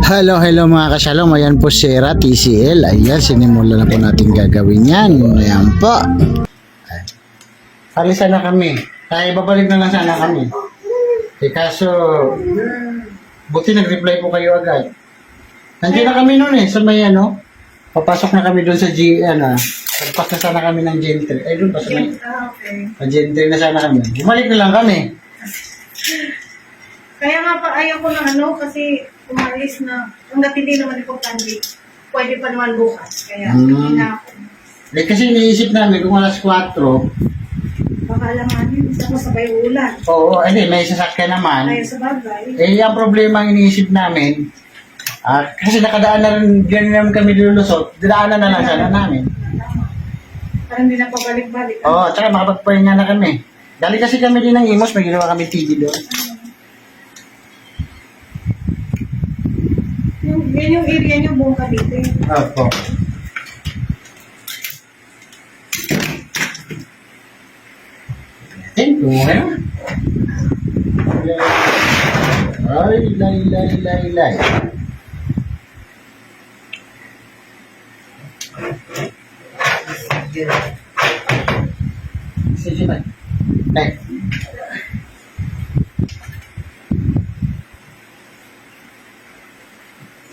Hello mga kasyalong, ayan po Sierra TCL. Ayan, sinimula na po natin gagawin yan. Ayan po. Palisan na kami. Kaya babalik na lang sana kami. Kaso, buti nag-reply po kayo agad. Nandiyan na kami noon sa may papasok na kami doon sa pagpas na sana kami ng Gentry. Ay, doon pa sa may Gentry na sana kami. Bumalik na lang kami. Kaya nga pa ayaw ko ng kasi umalis na, hanggat hindi naman importante, pwede pa naman bukas. Kaya hindi na ako. Kasi iniisip namin kung alas 4, Baka alamanin, isa ko sabay ulan. oo, may sasakyan naman. Ayaw sa bagay. Ang problema ang iniisip namin, kasi nakadaan na rin, ganyan naman kami lulusot, dadaanan na lang sana namin. Parang hindi na pabalik-balik. Oo, tsaka makapagpahinga na kami. Dali kasi kami din ng Imos, may ginawa kami TV doon. Yan yung area niyo, buong Cavite. Opo. Thank you, Lay. Sige ba? Lay.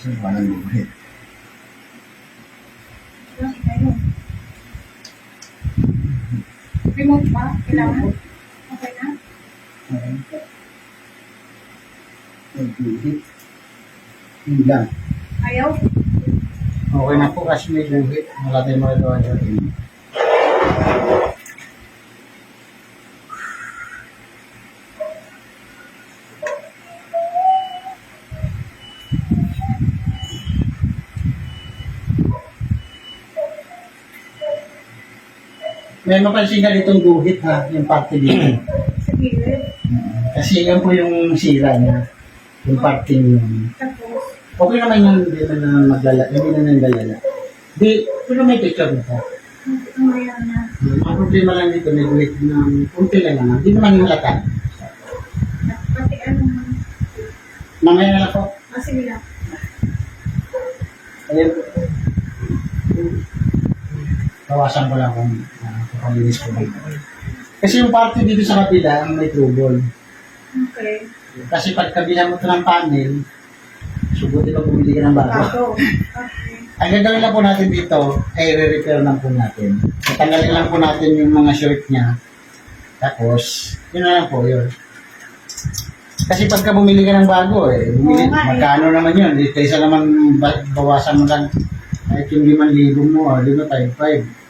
Saan ba nang buhay? Remote pa? Kailangan? Okay na? Hindi lang. Ayaw? Okay na po kasi may guhit. Wala tayong magagawa dyan. May mapansin ka ditong guhit yung parte dito. Sa gilid. Kasi yan po yung sira niya. Yung parte yun. Tapos, Okay naman yung hindi na maglala. Hindi na nanggalala. Di, pero may picture nito. umaya na. Ang problema lang dito, may guhit ng kunti lang naman. Hindi naman yung halata. Pati Mamaya na lang po. sige lang. Ayan po. Bawasan ko lang kung palinis ko dito. Kasi yung parte dito sa kapila, ang may trouble. Okay. Kasi pag kabihan mo ito ng panel, subuti pag bumili ka ng bago. Bago. Okay. Ang gagawin lang po natin dito, ay re-repair lang po natin. Tatanggalin lang po natin yung mga short niya. Tapos, yun na lang po yun. Kasi pagka bumili ka ng bago, bumili, magkano naman yun? Kaysa naman bawasan mo lang kahit yung 5,000 mo, 5,500.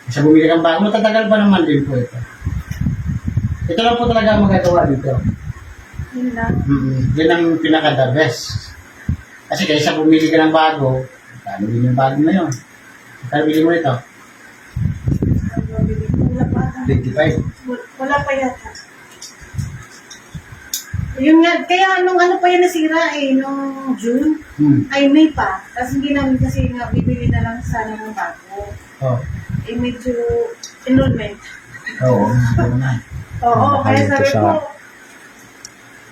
Kasi bumili kang bago, tatagal pa naman din po ito. Ito lang po talaga ang magagawa dito. Yun lang. Yun ang pinaka-the best. Kasi kaysa bumili ka ng bago, kano din yung bago na yun? Kano bili mo ito? Wala pa. 25. Wala pa yata. Yun nga, kaya nung pa yan nasira nung June, ay May pa. Tapos hindi namin kasi nga bibili na lang sana ng bago. Oh. Medyo enrollment. Oo. Na. Oo, kaya sabi ko,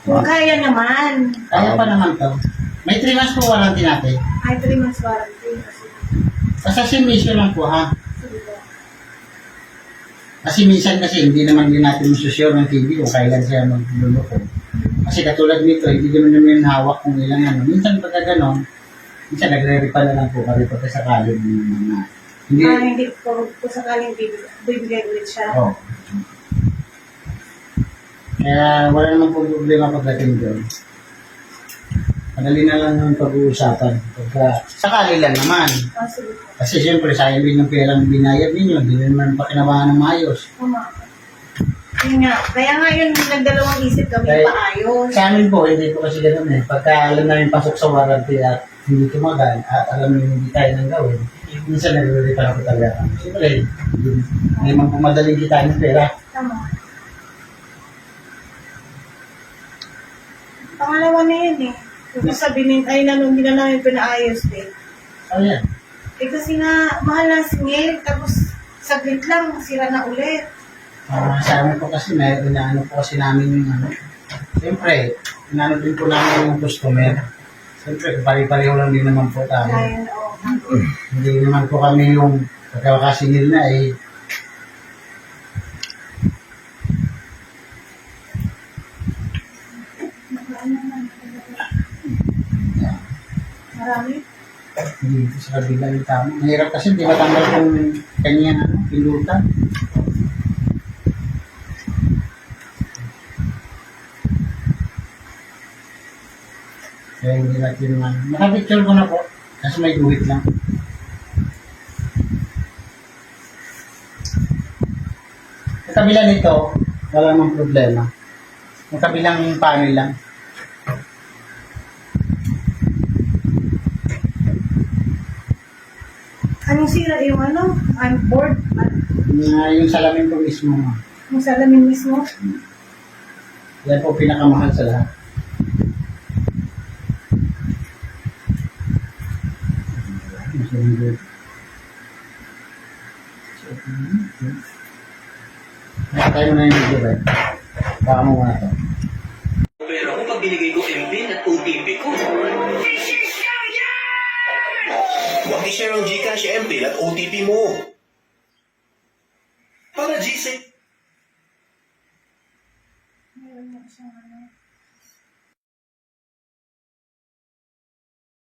kung kaya naman. Kaya pa naman to. May 3 months po warranty natin. Ay, 3 months warranty. Basta simmission lang po ha. Sige po. Kasi minsan kasi hindi naman din natin masusure ng TV kung kailan siya magluloko. Kasi katulad nito, hindi naman yung hawak kung ilang Minsan pagka gano'n, minsan nagre-repa na lang po kami pagka sakali ng mga... Hindi po sakaling bibigay ulit siya. Oo. Kaya wala naman po problema pagdating doon. Madali na lang yung pag-uusapan. Pagka sakali lang naman. Sige po. Kasi siyempre, sayang din yung perang binayad ninyo. Hindi naman pakinabangan ng maayos. Tama. Yun nga. Kaya nga yun, nagdalawang isip kami paayos. Sa amin po, hindi po kasi ganun Pagka alam namin pasok sa warranty at hindi tumagal at alam namin hindi kaya nang gawin, minsan nag-repair ako talaga. Siyempre, hindi naman po madaling kita ng pera. Tama. Pangalawa na yun Kung sabihin, ay hindi na namin pinaayos din. Ano yan? Kasi nga, mahal na singil, tapos saglit lang, sira na ulit. Sa amin po kasi, inaano po kasi namin yung Siyempre, inaano din po namin yung customer. Siyempre, pari-pareho lang din naman po tayo. Dahil, Hindi naman po kami yung pagkakasingil na eh. marami. Dito sa kabila yung tama. Mahirap kasi di matanggal kung kanyang pilutan. Kaya hindi natin naman. Nakapicture ko na po. Kasi may guhit lang. Sa kabila nito, wala namang problema. Yung kabilang panel lang. Anong sira yung ano? I'm bored. Yung salamin ko mismo. Yung salamin mismo. Yan po pinakamahal sa lahat. Nakatay mo na yung video, right? Baka mo muna ito. Pero ako pag binigay ko MB at OTP ko. Huwag i-share ang Gcash, MB at OTP mo. Para GC. Meron mo siyang ano.